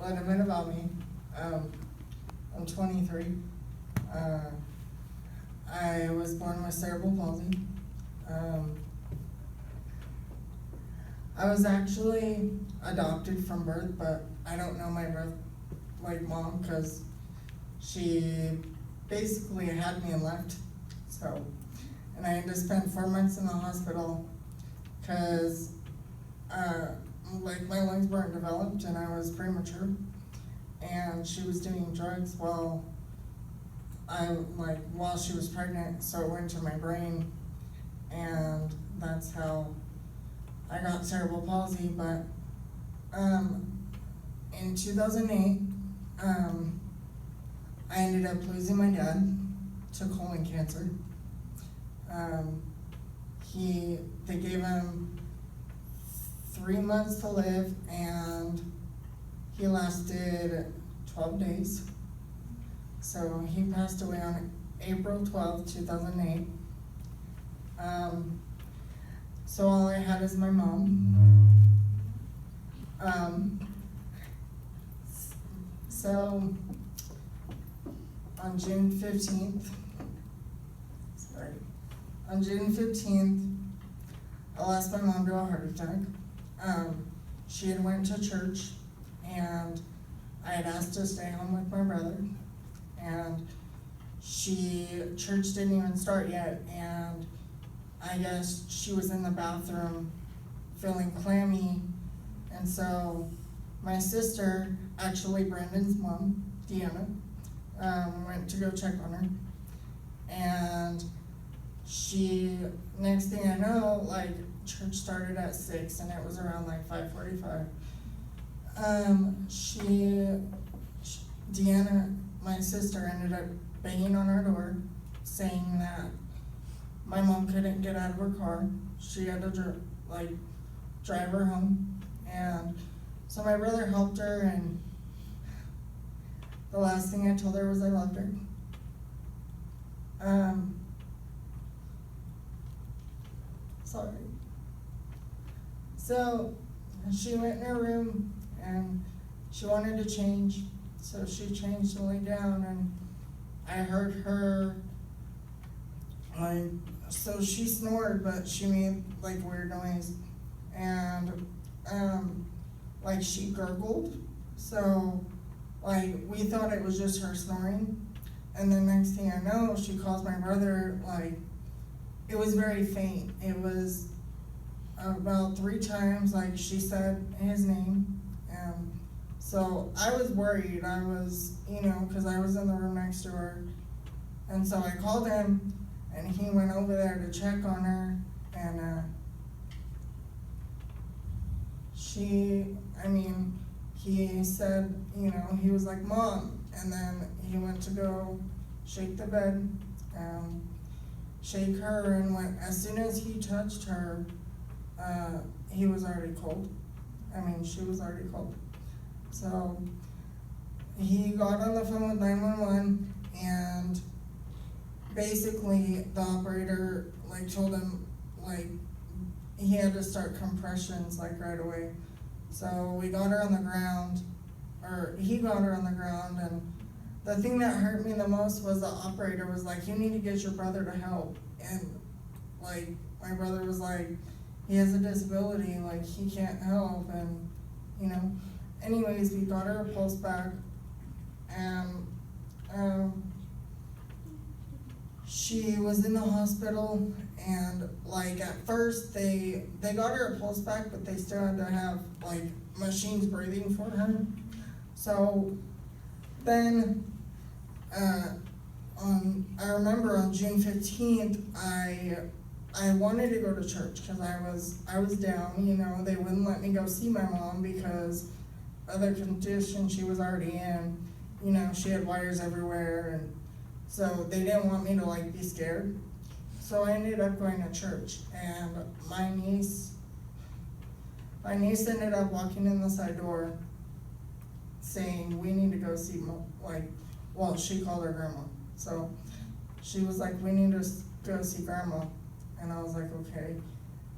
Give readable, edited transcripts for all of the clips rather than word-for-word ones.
little bit about me. I'm 23. I was born with cerebral palsy. I was actually adopted from birth, but I don't know my birth mom, because she basically had me and left. So, and I had to spend 4 months in the hospital because my lungs weren't developed and I was premature, and she was doing drugs while she was pregnant, so it went to my brain, and that's how I got cerebral palsy. But in 2008, I ended up losing my dad to colon cancer. They gave him 3 months to live, and he lasted 12 days. So he passed away on April 12th, 2008. So all I had is my mom. So on June 15th, I lost my mom to a heart attack. She had went to church, and I had asked to stay home with my brother, and church didn't even start yet, and I guess she was in the bathroom feeling clammy, and so my sister, actually Brandon's mom, Deanna, went to go check on her, and next thing I know, church started at 6, and it was around 5:45. Deanna, my sister, ended up banging on our door, saying that my mom couldn't get out of her car. She had to drive her home, and so my brother helped her, and the last thing I told her was I loved her. Sorry. So she went in her room, and she wanted to change, so she changed to lay down, and I heard her, so she snored, but she made weird noise, and she gurgled, so we thought it was just her snoring, and the next thing I know, she calls my brother. It was very faint. It was about 3 times, she said his name, and so I was worried. I was, because I was in the room next to her, and so I called him, and he went over there to check on her, and he said, he was like, "Mom," and then he went to go shake the bed, shake her, and as soon as he touched her, he was already cold. She was already cold. So he got on the phone with 911, and basically the operator told him he had to start compressions right away. So we got her on the ground, or he got her on the ground, and the thing that hurt me the most was the operator was like, "You need to get your brother to help," and my brother was like, "He has a disability, he can't help," and anyways, we got her pulse back, and she was in the hospital, and at first they got her a pulse back, but they still had to have machines breathing for her. So then I remember on June 15th, I wanted to go to church because I was down. They wouldn't let me go see my mom because of the condition she was already in. She had wires everywhere, and so they didn't want me to be scared. So I ended up going to church, and my niece ended up walking in the side door saying, "We need to go see she called her grandma. So she was like, "We need to go see grandma." And I was like, "Okay."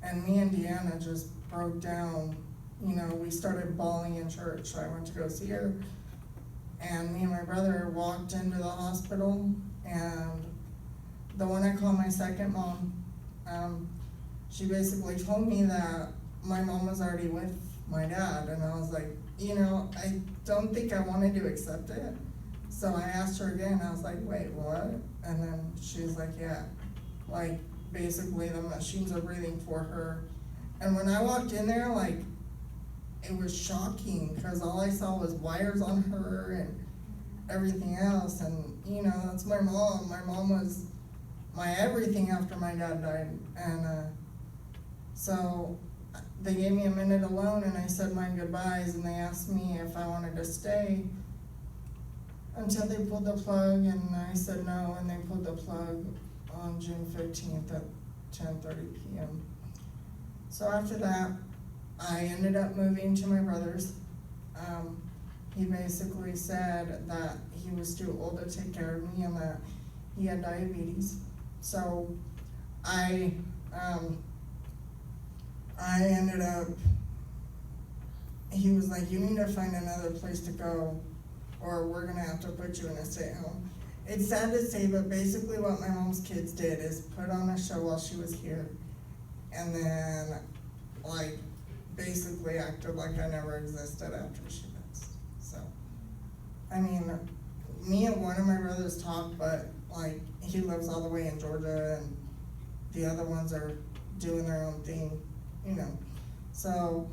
And me and Deanna just broke down we started bawling in church, so I went to go see her. And me and my brother walked into the hospital, and the one I call my second mom, she basically told me that my mom was already with my dad, and I was like, I don't think I wanted to accept it. So I asked her again, I was like, wait, what? And then she's like, yeah, like, basically the machines are breathing for her. And when I walked in there, like, it was shocking, because all I saw was wires on her and everything else, and, that's my mom. My mom was my everything after my dad died, and, so they gave me a minute alone, and I said my goodbyes, and they asked me if I wanted to stay until they pulled the plug, and I said no, and they pulled the plug on June 15th at 10:30 p.m. So after that, I ended up moving to my brother's. He basically said that he was too old to take care of me and that he had diabetes. So I ended up, he was like, you need to find another place to go, or we're gonna have to put you in a stay-at-home. It's sad to say, but basically what my mom's kids did is put on a show while she was here, and then, like, basically acted like I never existed after she passed. So, I mean, me and one of my brothers talk, but, like, he lives all the way in Georgia, and the other ones are doing their own thing, So,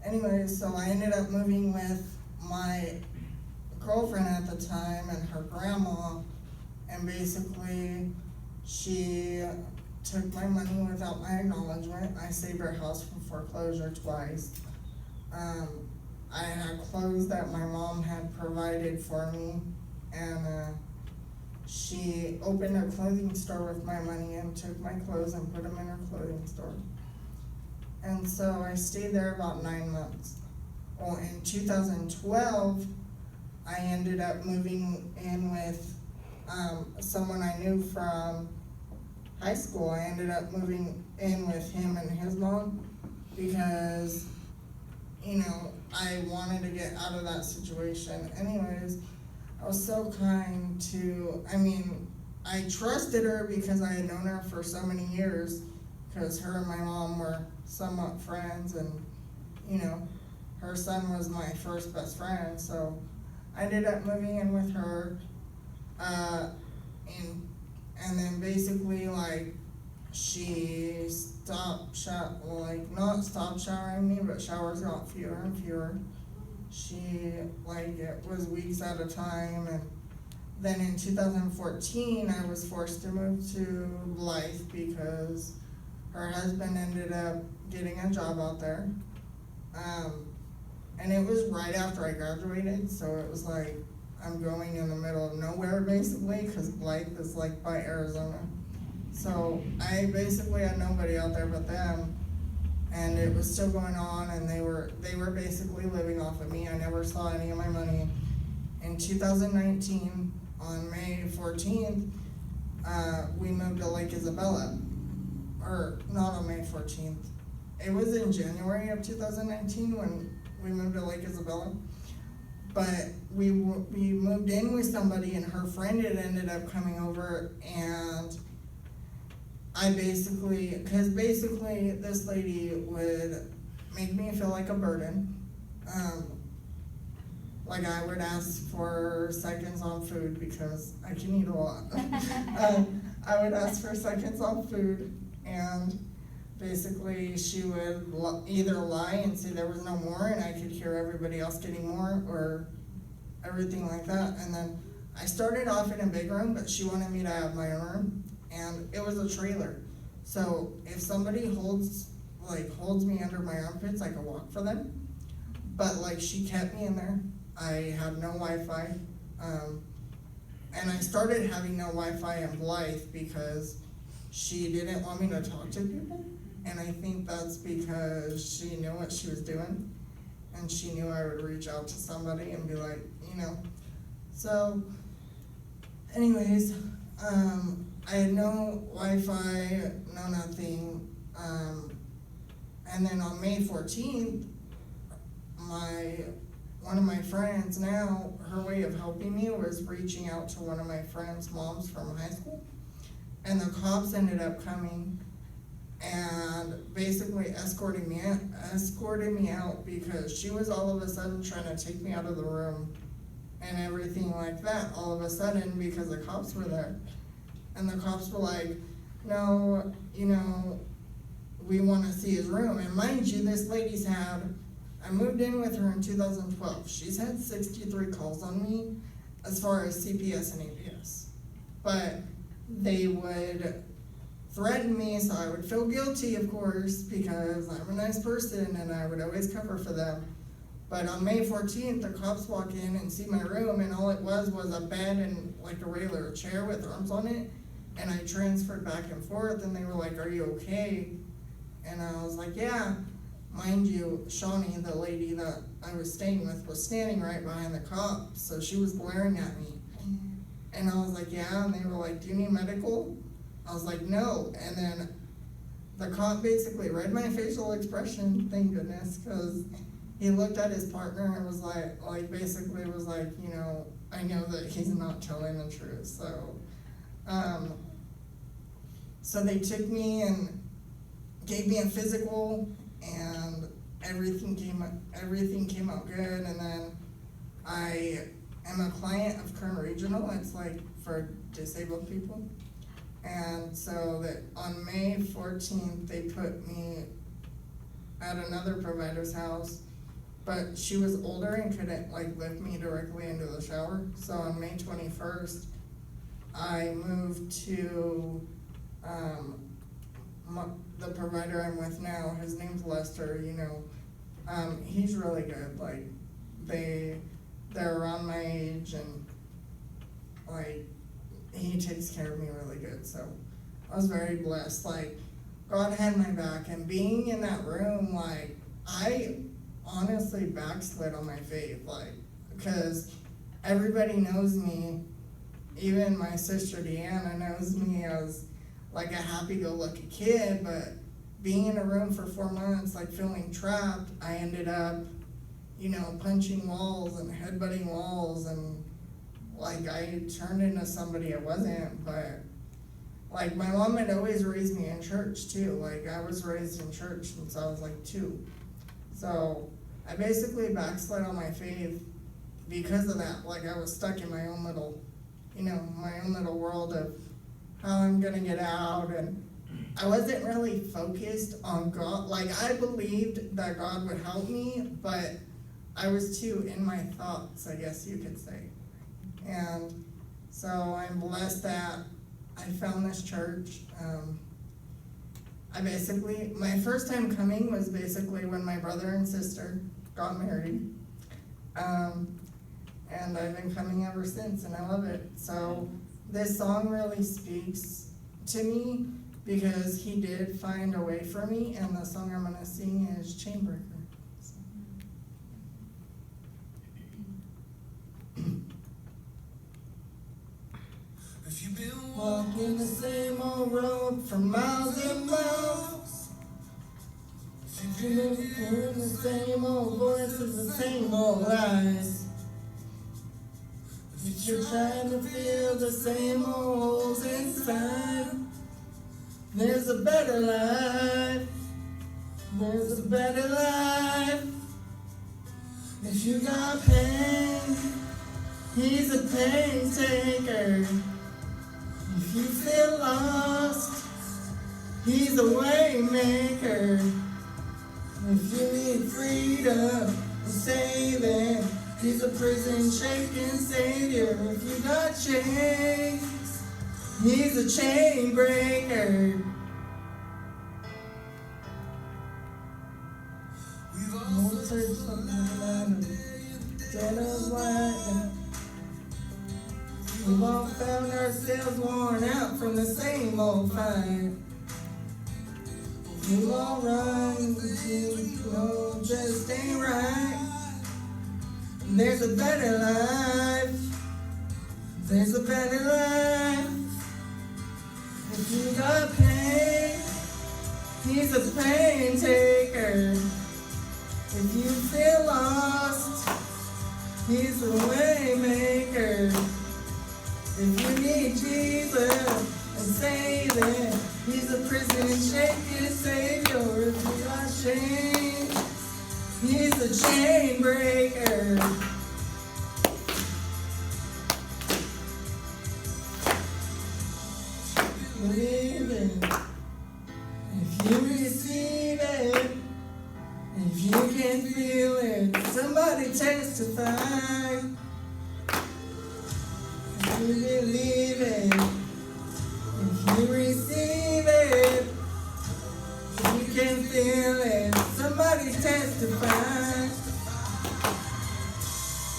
anyways, so I ended up moving with my girlfriend at the time and her grandma, and basically she took my money without my acknowledgement. I saved her house from foreclosure twice. I had clothes that my mom had provided for me, and she opened a clothing store with my money and took my clothes and put them in her clothing store. And so I stayed there about 9 months. Well, in 2012, I ended up moving in with someone I knew from high school. I ended up moving in with him and his mom because, I wanted to get out of that situation. Anyways, I was so kind to, I trusted her because I had known her for so many years, because her and my mom were somewhat friends, and, her son was my first best friend, so I ended up moving in with her, and then basically, like, she not stopped showering me, but showers got fewer and fewer. It was weeks at a time, and then in 2014, I was forced to move to Blythe because her husband ended up getting a job out there. And it was right after I graduated, so it was like, I'm going in the middle of nowhere basically, because Blythe is like by Arizona. So I basically had nobody out there but them, and it was still going on, and they were basically living off of me. I never saw any of my money. In 2019, on May 14th, we moved to Lake Isabella, or not on May 14th. It was in January of 2019 when we moved to Lake Isabella. But we moved in with somebody, and her friend had ended up coming over, and because basically this lady would make me feel like a burden. Like I would ask for seconds on food because I can eat a lot. I would ask for seconds on food, and basically she would either lie and say there was no more and I could hear everybody else getting more, or everything like that. And then I started off in a big room, but she wanted me to have my own room, and it was a trailer. So if somebody holds me under my armpits, I could walk for them. But she kept me in there. I had no Wi-Fi. And I started having no Wi-Fi in Blythe because she didn't want me to talk to people. And I think that's because she knew what she was doing. And she knew I would reach out to somebody and be like, So, anyways, I had no Wi-Fi, no nothing. And then on May 14th, one of my friends now, her way of helping me was reaching out to one of my friend's moms from high school. And the cops ended up coming and basically escorting me out because she was all of a sudden trying to take me out of the room and everything like that all of a sudden because the cops were there. And the cops were like, no, we want to see his room. And mind you, this lady's I moved in with her in 2012. She's had 63 calls on me as far as CPS and APS. But they would threaten me, so I would feel guilty, of course, because I'm a nice person and I would always cover for them. But on May 14th, the cops walk in and see my room, and all it was a bed and like a regular chair with arms on it. And I transferred back and forth, and they were like, "Are you okay?" And I was like, "Yeah." Mind you, Shawnee, the lady that I was staying with, was standing right behind the cop, so she was glaring at me. And I was like, "Yeah," and they were like, "Do you need medical?" I was like, "No." And then the cop basically read my facial expression, thank goodness, because he looked at his partner and was like basically was like, I know that he's not telling the truth. So they took me and gave me a physical, and everything came out good. And then I am a client of Kern Regional. It's like for disabled people. And so that on May 14th, they put me at another provider's house, but she was older and couldn't lift me directly into the shower. So on May 21st, I moved to the provider I'm with now. His name's Lester. He's really good. They're around my age, and he takes care of me really good. So I was very blessed. God had my back, and being in that room, I honestly backslid on my faith, because everybody knows me. Even my sister Deanna knows me as a happy-go-lucky kid, but being in a room for 4 months, feeling trapped, I ended up, punching walls and headbutting walls, and I turned into somebody I wasn't. But my mom had always raised me in church too. I was raised in church since I was 2. So I basically backslid on my faith because of that. I was stuck in my own little, my own little world of how I'm gonna get out, and I wasn't really focused on God. I believed that God would help me, but I was too in my thoughts, I guess you could say. And so I'm blessed that I found this church. My first time coming was basically when my brother and sister got married. And I've been coming ever since, and I love it. So this song really speaks to me because he did find a way for me, and the song I'm gonna sing is Chainbreaker. If you've been walking the same old road for miles and miles, if you've been hearing the same old voices, the same old lies, if you're trying to feel the same old holes inside, there's a better life. There's a better life. If you got pain, he's a pain taker. If you feel lost, he's a way maker. If you need freedom and saving, he's a prison shaking savior. If you got chains, he's a chain breaker. We've all searched something dead of light. We've all found ourselves worn out from the same old fight. We've all run to just ain't right. There's a better life. There's a better life. If you got pain, he's a pain taker. If you feel lost, He's the way maker. If you need Jesus and saving, He's a prison shaking Savior. If you are chained, He's a chain breaker. Believe it. If you receive it, if you can feel it, somebody testify. If you believe it, if you receive it, if you can feel it, somebody testify.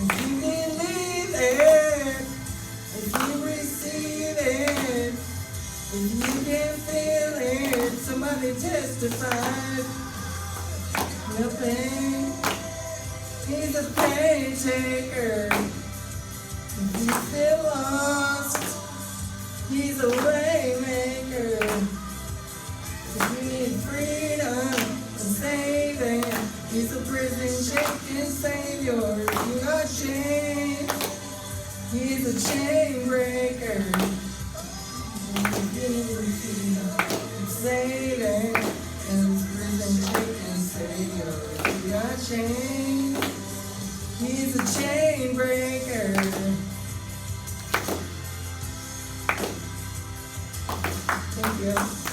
If you believe it, if you receive it, if you can feel it, somebody testify. The pain, He's a pain taker. If you feel lost, He's a way maker. If you need freedom and saving, He's a prison shaking Savior. If you are chained, He's a chain breaker. If you need freedom and saving, He's a prison shaking Savior. If you are chained, He's a chain breaker. Thank you.